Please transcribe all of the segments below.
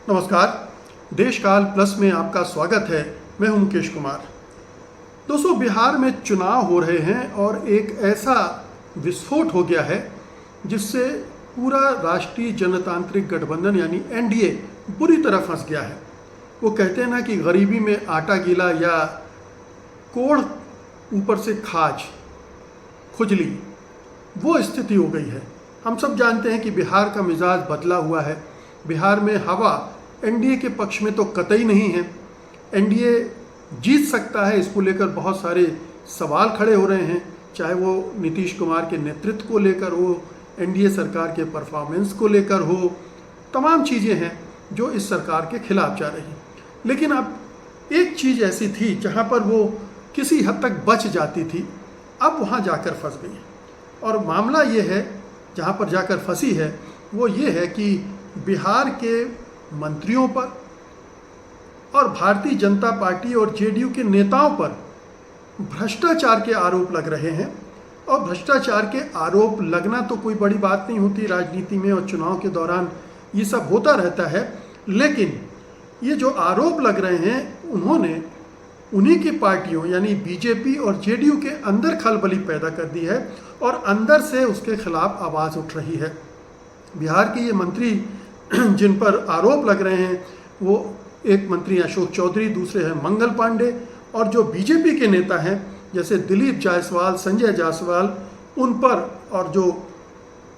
नमस्कार। देशकाल प्लस में आपका स्वागत है। मैं हूं मुकेश कुमार। दोस्तों, बिहार में चुनाव हो रहे हैं और एक ऐसा विस्फोट हो गया है जिससे पूरा राष्ट्रीय जनतांत्रिक गठबंधन यानी एनडीए बुरी तरह फंस गया है। वो कहते हैं ना कि गरीबी में आटा गीला या कोढ़ ऊपर से खाज खुजली, वो स्थिति हो गई है। हम सब जानते हैं कि बिहार का मिजाज बदला हुआ है। बिहार में हवा एनडीए के पक्ष में तो कतई नहीं है। एनडीए जीत सकता है, इसको लेकर बहुत सारे सवाल खड़े हो रहे हैं, चाहे वो नीतीश कुमार के नेतृत्व को लेकर हो, एनडीए सरकार के परफॉर्मेंस को लेकर हो। तमाम चीज़ें हैं जो इस सरकार के खिलाफ जा रही हैं। लेकिन अब एक चीज़ ऐसी थी जहाँ पर वो किसी हद तक बच जाती थी, अब वहाँ जाकर फंस गई है। और मामला ये है, जहाँ पर जाकर फंसी है वो ये है कि बिहार के मंत्रियों पर और भारतीय जनता पार्टी और जेडीयू के नेताओं पर भ्रष्टाचार के आरोप लग रहे हैं। और भ्रष्टाचार के आरोप लगना तो कोई बड़ी बात नहीं होती राजनीति में, और चुनाव के दौरान ये सब होता रहता है। लेकिन ये जो आरोप लग रहे हैं, उन्होंने उन्हीं की पार्टियों यानी बीजेपी और जेडीयू के अंदर खलबली पैदा कर दी है और अंदर से उसके खिलाफ आवाज़ उठ रही है। बिहार के ये मंत्री जिन पर आरोप लग रहे हैं, वो एक मंत्री अशोक चौधरी, दूसरे हैं मंगल पांडे, और जो बीजेपी के नेता हैं जैसे दिलीप जायसवाल, संजय जायसवाल, उन पर, और जो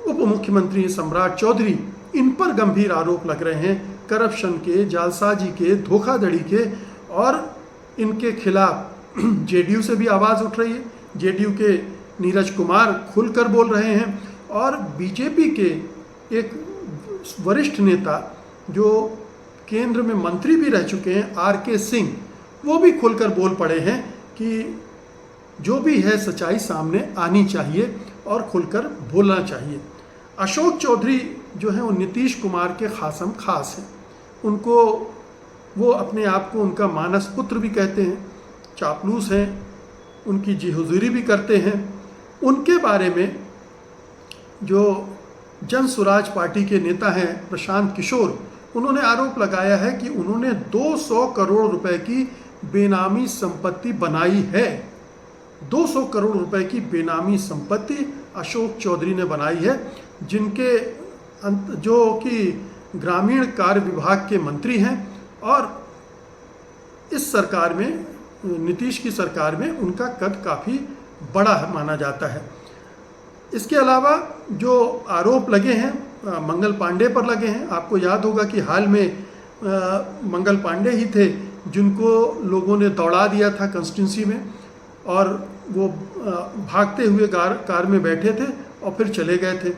उप मुख्यमंत्री सम्राट चौधरी, इन पर गंभीर आरोप लग रहे हैं करप्शन के, जालसाजी के, धोखाधड़ी के। और इनके खिलाफ जेडीयू से भी आवाज़ उठ रही है। जेडीयू के नीरज कुमार खुलकर बोल रहे हैं, और बीजेपी के एक वरिष्ठ नेता जो केंद्र में मंत्री भी रह चुके हैं, आर.के. सिंह, वो भी खुलकर बोल पड़े हैं कि जो भी है सच्चाई सामने आनी चाहिए और खुलकर बोलना चाहिए। अशोक चौधरी जो है वो नीतीश कुमार के खासम खास हैं। उनको, वो अपने आप को उनका मानस पुत्र भी कहते हैं, चापलूस हैं, उनकी जी हुजूरी भी करते हैं। उनके बारे में जो जन स्वराज पार्टी के नेता हैं प्रशांत किशोर, उन्होंने आरोप लगाया है कि उन्होंने 200 करोड़ रुपए की बेनामी संपत्ति बनाई है। 200 करोड़ रुपए की बेनामी संपत्ति अशोक चौधरी ने बनाई है, जिनके जो कि ग्रामीण कार्य विभाग के मंत्री हैं, और इस सरकार में, नीतीश की सरकार में, उनका कद काफ़ी बड़ा माना जाता है। इसके अलावा जो आरोप लगे हैं मंगल पांडे पर लगे हैं। आपको याद होगा कि हाल में मंगल पांडे ही थे जिनको लोगों ने दौड़ा दिया था कंस्टिट्यूंसी में, और वो भागते हुए कार में बैठे थे और फिर चले गए थे।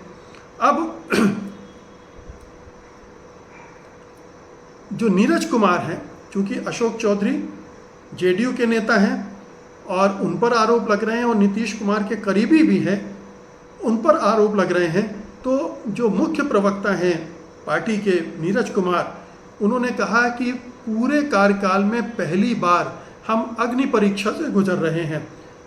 अब जो नीरज कुमार हैं, चूँकि अशोक चौधरी जेडीयू के नेता हैं और उन पर आरोप लग रहे हैं, और नीतीश कुमार के करीबी भी हैं, उन पर आरोप लग रहे हैं, तो जो मुख्य प्रवक्ता हैं पार्टी के नीरज कुमार, उन्होंने कहा कि पूरे कार्यकाल में पहली बार हम अग्नि परीक्षा से गुजर रहे हैं।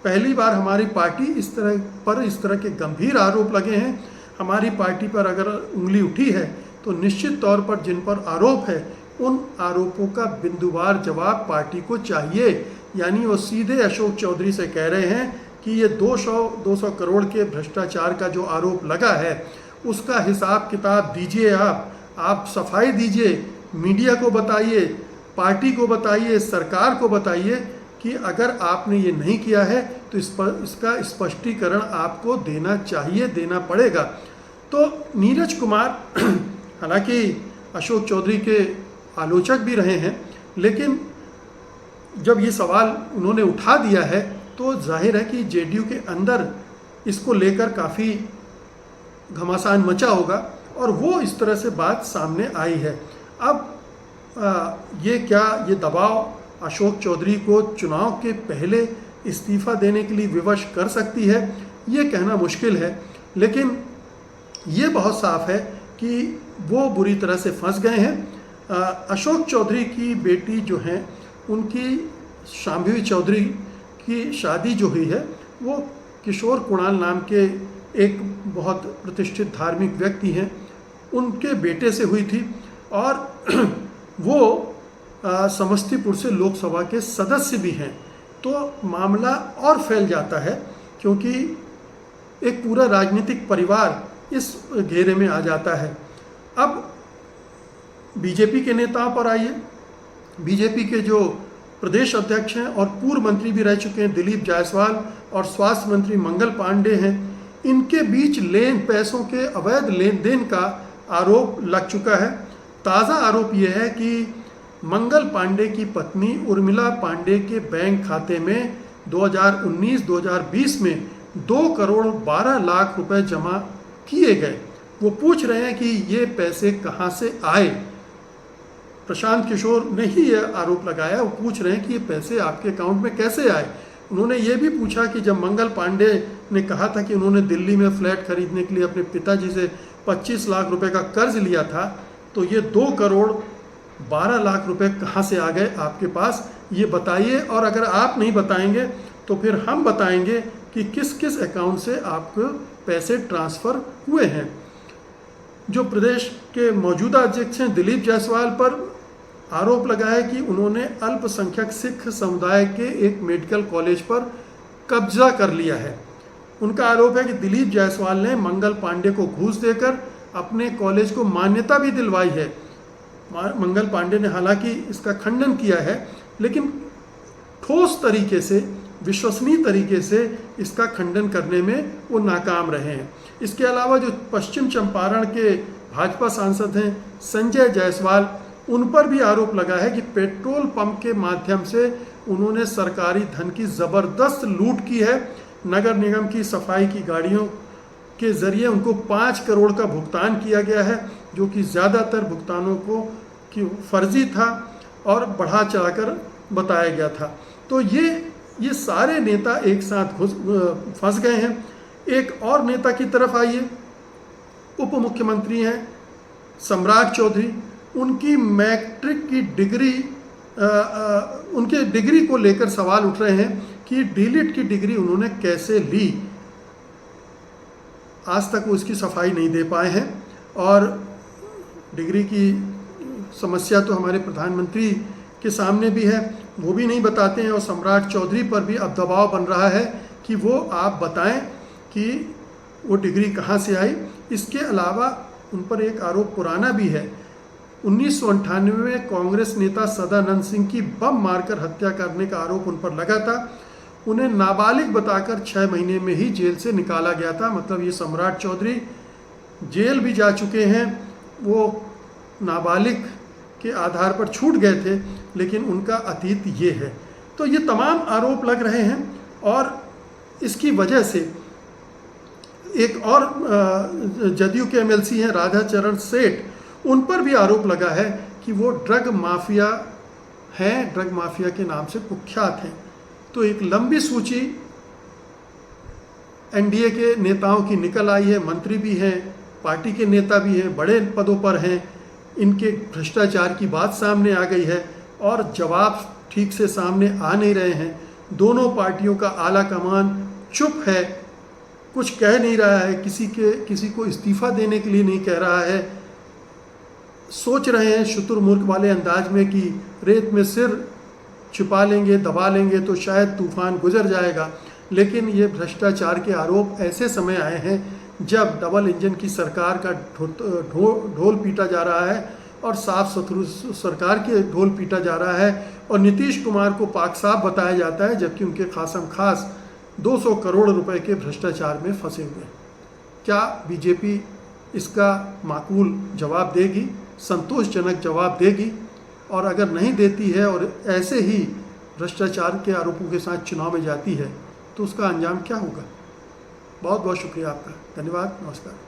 पहली बार हमारी पार्टी इस तरह के गंभीर आरोप लगे हैं। हमारी पार्टी पर अगर उंगली उठी है तो निश्चित तौर पर जिन पर आरोप है उन आरोपों का बिंदुवार जवाब पार्टी को चाहिए। यानी वो सीधे अशोक चौधरी से कह रहे हैं कि ये 200 करोड़ के भ्रष्टाचार का जो आरोप लगा है उसका हिसाब किताब दीजिए, आप सफाई दीजिए, मीडिया को बताइए, पार्टी को बताइए, सरकार को बताइए कि अगर आपने ये नहीं किया है तो इसका स्पष्टीकरण आपको देना चाहिए, देना पड़ेगा। तो नीरज कुमार हालांकि अशोक चौधरी के आलोचक भी रहे हैं, लेकिन जब ये सवाल उन्होंने उठा दिया है तो जाहिर है कि जेडीयू के अंदर इसको लेकर काफ़ी घमासान मचा होगा, और वो इस तरह से बात सामने आई है। अब ये दबाव अशोक चौधरी को चुनाव के पहले इस्तीफ़ा देने के लिए विवश कर सकती है, ये कहना मुश्किल है। लेकिन ये बहुत साफ है कि वो बुरी तरह से फंस गए हैं। अशोक चौधरी की बेटी जो हैं, उनकी शांभवी चौधरी की शादी जो हुई है वो किशोर कुणाल नाम के एक बहुत प्रतिष्ठित धार्मिक व्यक्ति हैं, उनके बेटे से हुई थी। और वो समस्तीपुर से लोकसभा के सदस्य भी हैं, तो मामला और फैल जाता है, क्योंकि एक पूरा राजनीतिक परिवार इस घेरे में आ जाता है। अब बीजेपी के नेताओं पर आइए। बीजेपी के जो प्रदेश अध्यक्ष हैं और पूर्व मंत्री भी रह चुके हैं दिलीप जायसवाल, और स्वास्थ्य मंत्री मंगल पांडे हैं, इनके बीच पैसों के अवैध लेन देन का आरोप लग चुका है। ताज़ा आरोप यह है कि मंगल पांडे की पत्नी उर्मिला पांडे के बैंक खाते में 2019-2020 में 2 करोड़ 12 लाख रुपए जमा किए गए। वो पूछ रहे हैं कि ये पैसे कहाँ से आए। प्रशांत किशोर ने ही यह आरोप लगाया। वो पूछ रहे हैं कि ये पैसे आपके अकाउंट में कैसे आए। उन्होंने ये भी पूछा कि जब मंगल पांडे ने कहा था कि उन्होंने दिल्ली में फ्लैट खरीदने के लिए अपने पिताजी से 25 लाख रुपए का कर्ज लिया था, तो ये 2 करोड़ 12 लाख रुपए कहाँ से आ गए आपके पास, ये बताइए। और अगर आप नहीं बताएंगे तो फिर हम बताएंगे कि किस किस अकाउंट से आपको पैसे ट्रांसफ़र हुए हैं। जो प्रदेश के मौजूदा अध्यक्ष हैं दिलीप जायसवाल पर आरोप लगा है कि उन्होंने अल्पसंख्यक सिख समुदाय के एक मेडिकल कॉलेज पर कब्जा कर लिया है। उनका आरोप है कि दिलीप जायसवाल ने मंगल पांडे को घूस देकर अपने कॉलेज को मान्यता भी दिलवाई है। मंगल पांडे ने हालांकि इसका खंडन किया है, लेकिन ठोस तरीके से, विश्वसनीय तरीके से इसका खंडन करने में वो नाकाम रहे हैं। इसके अलावा जो पश्चिम चंपारण के भाजपा सांसद हैं संजय जायसवाल, उन पर भी आरोप लगा है कि पेट्रोल पंप के माध्यम से उन्होंने सरकारी धन की ज़बरदस्त लूट की है। नगर निगम की सफाई की गाड़ियों के ज़रिए उनको 5 करोड़ का भुगतान किया गया है, जो कि ज़्यादातर भुगतानों को कि फर्जी था और बढ़ा चढ़ाकर बताया गया था। तो ये सारे नेता एक साथ फंस गए हैं। एक और नेता की तरफ आइए। उप मुख्यमंत्री हैं सम्राट चौधरी। उनकी मैट्रिक की डिग्री, उनके डिग्री को लेकर सवाल उठ रहे हैं कि डीलिट की डिग्री उन्होंने कैसे ली। आज तक वो इसकी सफाई नहीं दे पाए हैं, और डिग्री की समस्या तो हमारे प्रधानमंत्री के सामने भी है, वो भी नहीं बताते हैं। और सम्राट चौधरी पर भी अब दबाव बन रहा है कि वो आप बताएं कि वो डिग्री कहाँ से आई। इसके अलावा उन पर एक आरोप पुराना भी है। 1998 में कांग्रेस नेता सदानंद सिंह की बम मारकर हत्या करने का आरोप उन पर लगा था। उन्हें नाबालिग बताकर 6 महीने में ही जेल से निकाला गया था। मतलब ये सम्राट चौधरी जेल भी जा चुके हैं, वो नाबालिग के आधार पर छूट गए थे, लेकिन उनका अतीत ये है। तो ये तमाम आरोप लग रहे हैं, और इसकी वजह से एक और जदयू के एमएलसी हैं राधा चरण सेठ, उन पर भी आरोप लगा है कि वो ड्रग माफिया हैं, ड्रग माफिया के नाम से कुख्यात हैं। तो एक लंबी सूची एनडीए के नेताओं की निकल आई है। मंत्री भी हैं, पार्टी के नेता भी हैं, बड़े पदों पर हैं। इनके भ्रष्टाचार की बात सामने आ गई है, और जवाब ठीक से सामने आ नहीं रहे हैं। दोनों पार्टियों का आला कमान चुप है, कुछ कह नहीं रहा है, किसी को इस्तीफा देने के लिए नहीं कह रहा है। सोच रहे हैं शुतुरमुर्ग वाले अंदाज में कि रेत में सिर छुपा लेंगे, दबा लेंगे तो शायद तूफान गुजर जाएगा। लेकिन ये भ्रष्टाचार के आरोप ऐसे समय आए हैं जब डबल इंजन की सरकार का ढोल पीटा जा रहा है, और साफ सुथरू सरकार के ढोल पीटा जा रहा है, और नीतीश कुमार को पाक साफ बताया जाता है, जबकि उनके खासम खास 200 करोड़ रुपए के भ्रष्टाचार में फंसे हुए हैं। क्या बीजेपी इसका माकूल जवाब देगी, संतोषजनक जवाब देगी? और अगर नहीं देती है और ऐसे ही भ्रष्टाचार के आरोपों के साथ चुनाव में जाती है, तो उसका अंजाम क्या होगा? बहुत बहुत शुक्रिया आपका। धन्यवाद। नमस्कार।